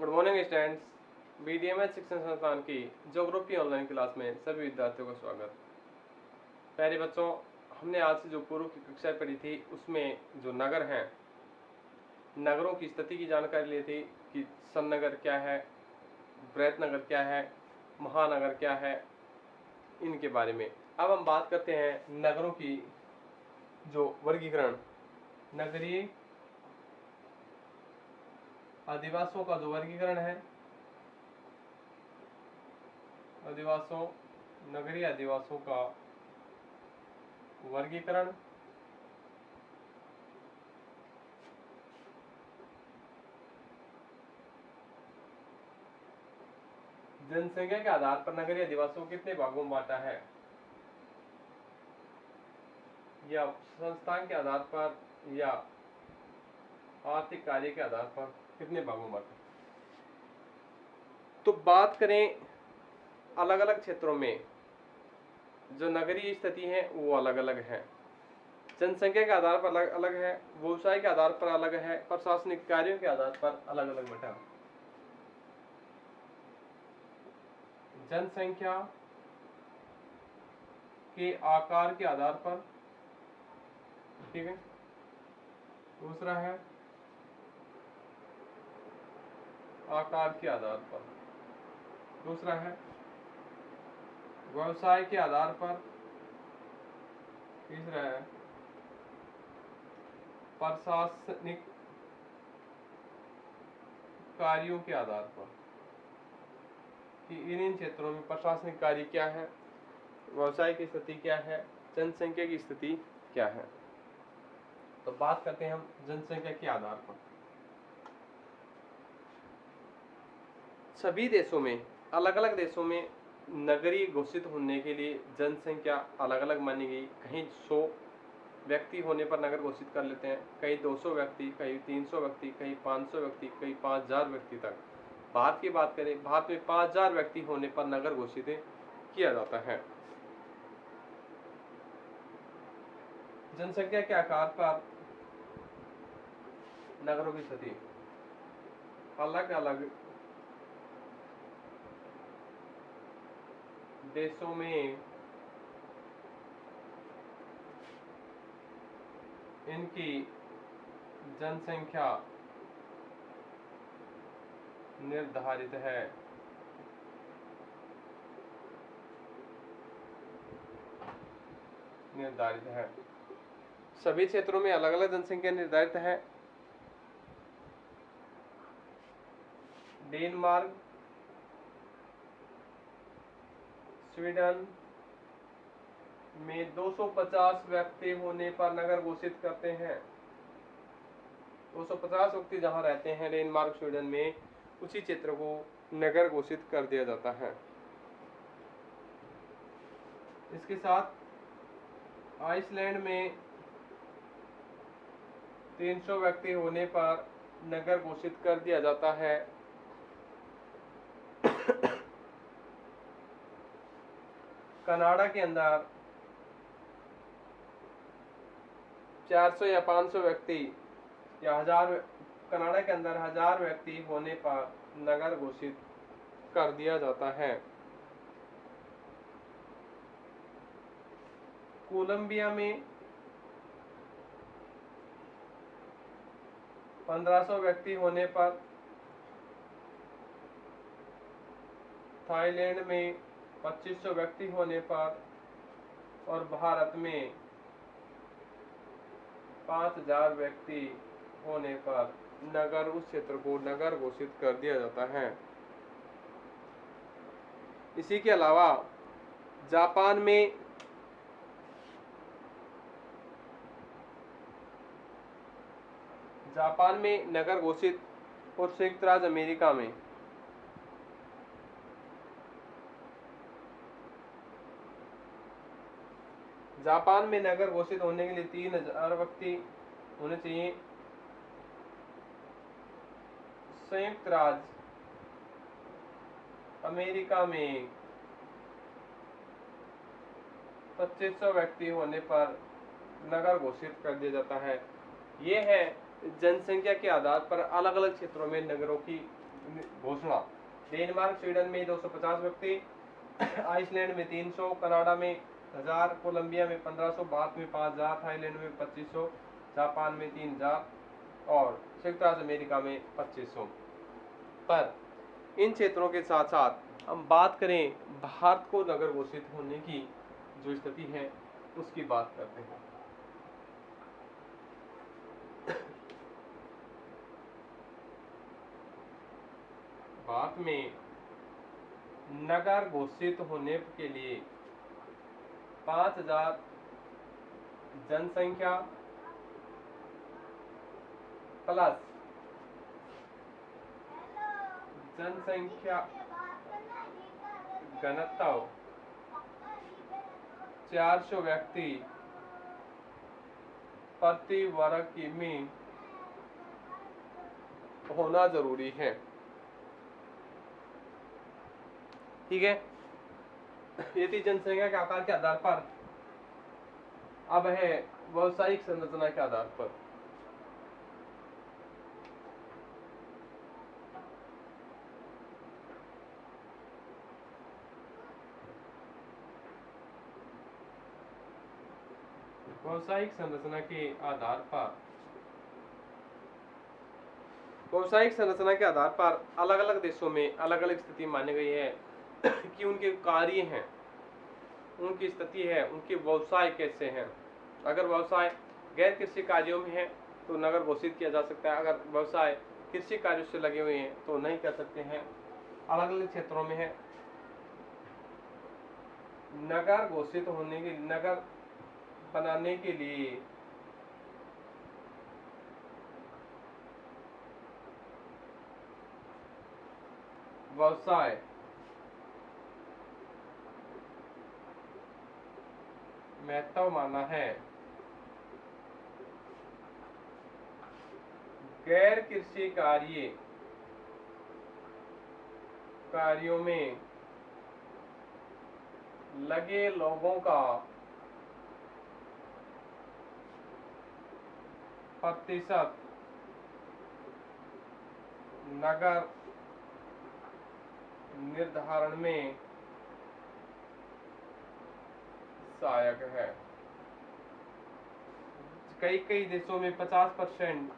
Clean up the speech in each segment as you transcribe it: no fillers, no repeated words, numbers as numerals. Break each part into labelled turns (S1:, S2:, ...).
S1: Good morning students. BDMS शिक्षण संस्थान की ज्योग्राफी ऑनलाइन क्लास में सभी विद्यार्थियों का स्वागत। प्यारे बच्चों, हमने आज से जो पूर्व की कक्षा पढ़ी थी उसमें जो नगर हैं, नगरों की स्थिति की जानकारी ली थी कि सन्नगर क्या है, बृहत नगर क्या है, महानगर क्या है, इनके बारे में। अब हम बात करते हैं नगरों की जो वर्गीकरण, नगरीय अधिवासों का जो वर्गीकरण है, नगरीय अधिवासों का वर्गीकरण। जनसंख्या के आधार पर नगरीय अधिवासियों को कितने भागों में बांटा है, या संस्थान के आधार पर या आर्थिक कार्य के आधार पर कितने भागों में बांटा। तो बात करें अलग अलग क्षेत्रों में जो नगरीय स्थिति है वो अलग अलग है, जनसंख्या के आधार पर अलग अलग है, व्यवसाय के आधार पर अलग है, प्रशासनिक कार्यों के आधार पर अलग अलग बटा। जनसंख्या के आकार के आधार पर, ठीक है। दूसरा है आकार के आधार पर, दूसरा है व्यवसाय के आधार पर, तीसरा है प्रशासनिक कार्यों के आधार पर कि इन क्षेत्रों में प्रशासनिक कार्य क्या है, व्यवसाय की स्थिति क्या है, जनसंख्या की स्थिति क्या है। तो बात करते हैं हम जनसंख्या के आधार पर। सभी देशों में, अलग अलग देशों में नगरीय घोषित होने के लिए जनसंख्या अलग अलग मानी गई। कहीं 100 व्यक्ति होने पर नगर घोषित कर लेते हैं, कहीं 200 व्यक्ति, कहीं 300 व्यक्ति, कहीं 500 व्यक्ति, कहीं 5000 व्यक्ति तक। भारत की बात करें, भारत में 5000 व्यक्ति होने पर नगर घोषित किया जाता है। जनसंख्या के आकार पर नगरों की स्थिति अलग अलग देशों में इनकी जनसंख्या निर्धारित है। सभी क्षेत्रों में अलग अलग जनसंख्या निर्धारित है। डेनमार्क, स्वीडन में 250 व्यक्ति होने पर नगर घोषित करते हैं। 250 व्यक्ति जहां रहते हैं डेनमार्क स्वीडन में, उसी क्षेत्र को नगर घोषित कर दिया जाता है। इसके साथ आइसलैंड में 300 व्यक्ति होने पर नगर घोषित कर दिया जाता है। कनाडा के अंदर 400 या 500 व्यक्ति या 1000, कनाडा के अंदर 1000 व्यक्ति होने पर नगर घोषित कर दिया जाता है। कोलंबिया में 1500 व्यक्ति होने पर, थाईलैंड में 2500 व्यक्ति होने पर, और भारत में 5000 व्यक्ति होने पर नगर, उस क्षेत्र को नगर घोषित कर दिया जाता है। इसी के अलावा जापान में नगर घोषित, और संयुक्त राज्य अमेरिका में जापान में नगर घोषित होने के लिए 3000 व्यक्ति होने चाहिए। संयुक्त राज्य अमेरिका में 2500 व्यक्ति होने पर नगर घोषित कर दिया जाता है। ये है जनसंख्या के आधार पर अलग अलग क्षेत्रों में नगरों की घोषणा। डेनमार्क स्वीडन में 250 व्यक्ति, आइसलैंड में 300, कनाडा में 1000, कोलंबिया में 1500, भारत में 5000, थाईलैंड में 2500, जापान में 3000 और संयुक्त राज्य अमेरिका में 2500। पर इन क्षेत्रों के साथ साथ हम बात करें भारत को नगर घोषित होने की जो स्थिति है उसकी बात करते हैं। भारत में नगर घोषित होने के लिए 5000 जनसंख्या प्लस जनसंख्या घनत्व 400 व्यक्ति प्रति वर्ग किमी होना जरूरी है। ठीक है, ये थी जनसंख्या के आकार के आधार पर। अब है व्यावसायिक संरचना के आधार पर। व्यावसायिक संरचना के आधार पर व्यावसायिक संरचना के आधार पर अलग अलग देशों में अलग अलग स्थिति मानी गई है कि उनके कार्य हैं, उनकी स्थिति है, उनके व्यवसाय कैसे हैं। अगर व्यवसाय गैर कृषि कार्यों में है तो नगर घोषित किया जा सकता है, अगर व्यवसाय कृषि कार्यों से लगे हुए हैं तो नहीं कर सकते हैं। अलग अलग क्षेत्रों में है। नगर घोषित होने के नगर बनाने के लिए व्यवसाय महत्व माना है। गैर कृषि कार्यों में लगे लोगों का प्रतिशत नगर निर्धारण में सहायक है। कई देशों में 50%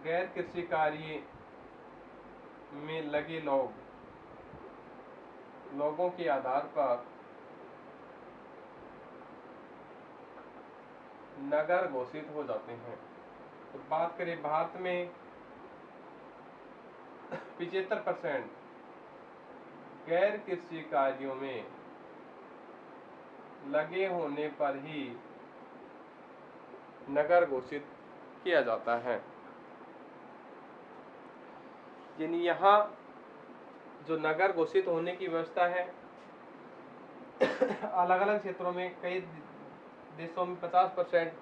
S1: गैर कृषि कार्य में लगे लोगों के आधार पर नगर घोषित हो जाते हैं। तो बात करें भारत में 75% गैर कृषि कार्यों में लगे होने पर ही नगर घोषित किया जाता है। यानी यहाँ जो नगर घोषित होने की व्यवस्था है अलग अलग क्षेत्रों में, कई देशों में 50%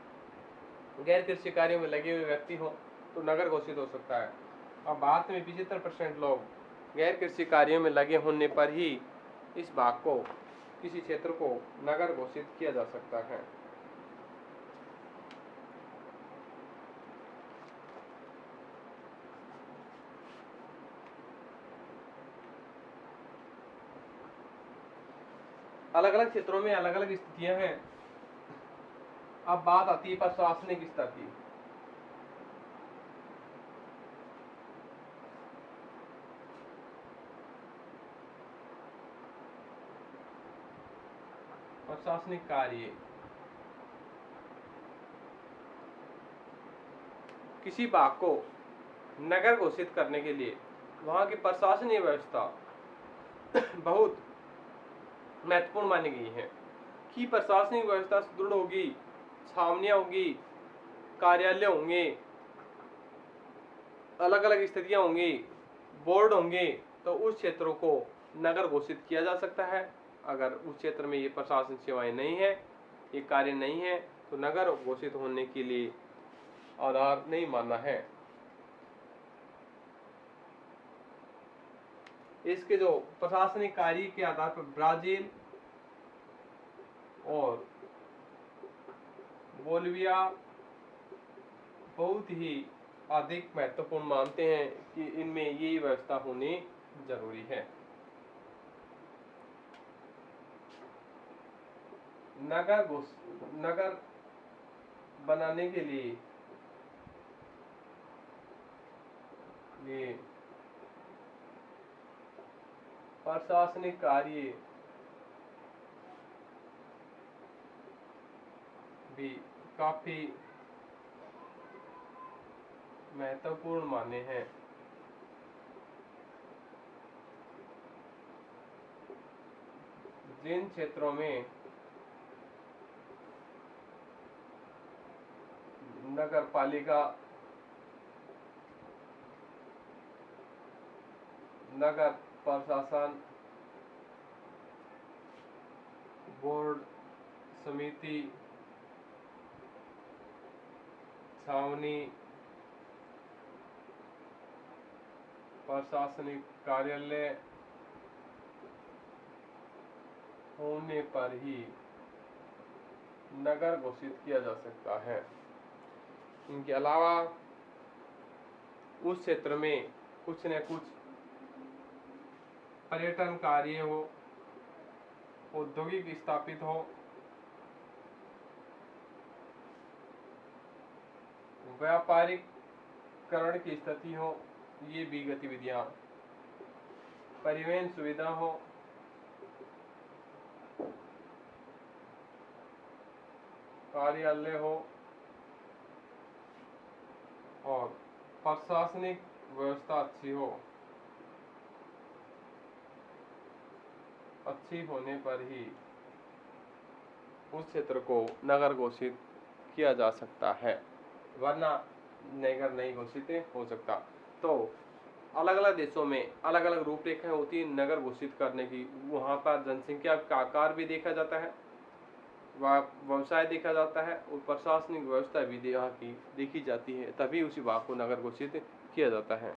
S1: गैर कृषि कार्यों में लगे हुए व्यक्ति हो तो नगर घोषित हो सकता है। और भारत में 75% लोग गैर कृषि कार्यों में लगे होने पर ही इस भाग को, किसी क्षेत्र को नगर घोषित किया जा सकता है। अलग अलग क्षेत्रों में अलग अलग स्थितियां हैं। अब बात आती है प्रशासनिक स्तर की। प्रशासनिक कार्य किसी भाग को नगर घोषित करने के लिए वहां की प्रशासनिक व्यवस्था बहुत महत्वपूर्ण मानी गई है कि प्रशासनिक व्यवस्था सुदृढ़ होगी, छावनियां होगी, कार्यालय होंगे, अलग अलग स्थितियां होंगी, बोर्ड होंगे, तो उस क्षेत्रों को नगर घोषित किया जा सकता है। अगर उस क्षेत्र में ये प्रशासन सेवाएं नहीं है, ये कार्य नहीं है, तो नगर घोषित होने के लिए आधार नहीं माना है। इसके जो प्रशासनिक कार्य के आधार पर ब्राजील और बोलिविया बहुत ही अधिक महत्वपूर्ण मानते हैं कि इनमें ये व्यवस्था होनी जरूरी है। नगर बनाने के लिए प्रशासनिक कार्य भी काफी महत्वपूर्ण माने हैं। जिन क्षेत्रों में नगर पालिका, नगर प्रशासन, बोर्ड, समिति, छावनी, प्रशासनिक कार्यालय होने पर ही नगर घोषित किया जा सकता है। इनके अलावा उस क्षेत्र में कुछ न कुछ पर्यटन कार्य हो, औद्योगिक स्थापित हो, व्यापारिकरण की स्थिति हो, ये भी गतिविधियां, परिवहन सुविधा हो, कार्यालय हो और प्रशासनिक व्यवस्था अच्छी होने पर ही उस क्षेत्र को नगर घोषित किया जा सकता है, वरना नगर नहीं घोषित हो सकता। तो अलग अलग देशों में अलग अलग रूपरेखाएं होती है नगर घोषित करने की। वहाँ पर जनसंख्या का आकार भी देखा जाता है, व्यवसाय देखा जाता है और प्रशासनिक व्यवस्था भी यहाँ की देखी जाती है, तभी उस विभाग को नगर घोषित किया जाता है।